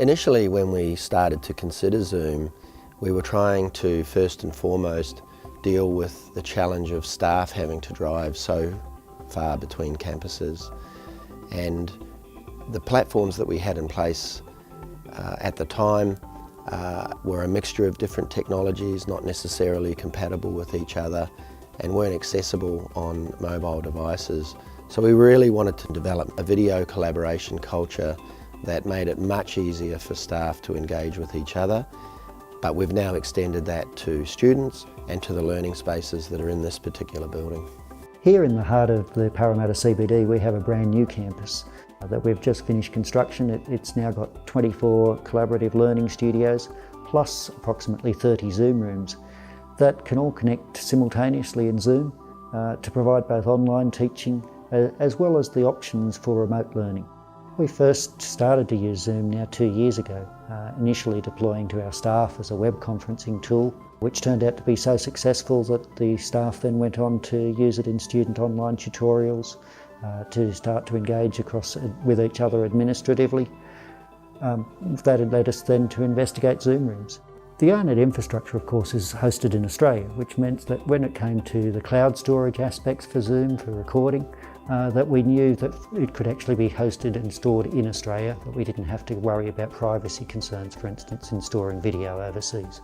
Initially, when we started to consider Zoom, we were trying to first and foremost deal with the challenge of staff having to drive so far between campuses, and the platforms that we had in place at the time were a mixture of different technologies, not necessarily compatible with each other, and weren't accessible on mobile devices. So we really wanted to develop a video collaboration culture that made it much easier for staff to engage with each other, but we've now extended that to students and to the learning spaces that are in this particular building. Here in the heart of the Parramatta CBD, we have a brand new campus that we've just finished construction. It's now got 24 collaborative learning studios, plus approximately 30 Zoom rooms that can all connect simultaneously in Zoom to provide both online teaching as well as the options for remote learning. We first started to use Zoom now 2 years ago, initially deploying to our staff as a web conferencing tool, which turned out to be so successful that the staff then went on to use it in student online tutorials, to start to engage with each other administratively. That had led us then to investigate Zoom rooms. The AARNet infrastructure, of course, is hosted in Australia, which meant that when it came to the cloud storage aspects for Zoom, for recording, that we knew that it could actually be hosted and stored in Australia, but we didn't have to worry about privacy concerns, for instance, in storing video overseas.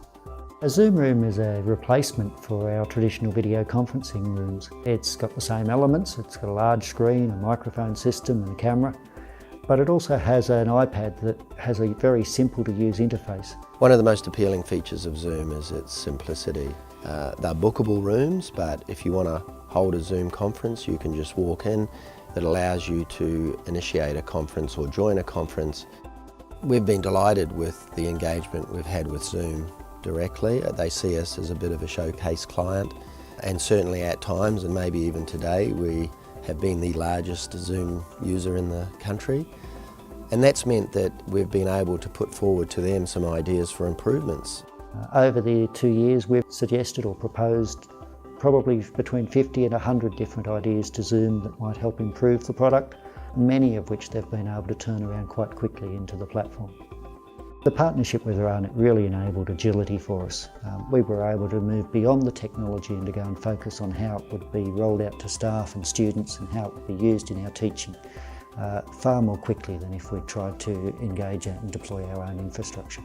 A Zoom room is a replacement for our traditional video conferencing rooms. It's got the same elements. It's got a large screen, a microphone system and a camera, but it also has an iPad that has a very simple to use interface. One of the most appealing features of Zoom is its simplicity. They're bookable rooms, but if you want to hold a Zoom conference, you can just walk in. That allows you to initiate a conference or join a conference. We've been delighted with the engagement we've had with Zoom directly. They see us as a bit of a showcase client, and certainly at times, and maybe even today, we have been the largest Zoom user in the country. And that's meant that we've been able to put forward to them some ideas for improvements. Over the 2 years, we've suggested or proposed probably between 50 and 100 different ideas to Zoom that might help improve the product, many of which they've been able to turn around quite quickly into the platform. The partnership with AARNet really enabled agility for us. We were able to move beyond the technology and to go and focus on how it would be rolled out to staff and students and how it would be used in our teaching far more quickly than if we tried to engage and deploy our own infrastructure.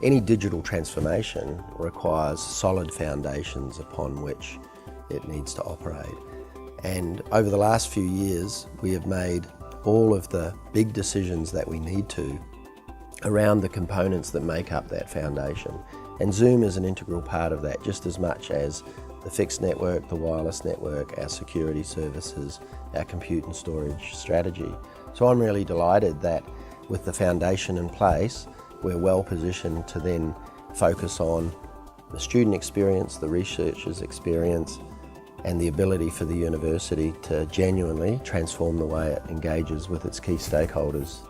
Any digital transformation requires solid foundations upon which it needs to operate. And over the last few years, we have made all of the big decisions that we need to around the components that make up that foundation. And Zoom is an integral part of that, just as much as the fixed network, the wireless network, our security services, our compute and storage strategy. So I'm really delighted that with the foundation in place, we're well positioned to then focus on the student experience, the researchers' experience, and the ability for the university to genuinely transform the way it engages with its key stakeholders.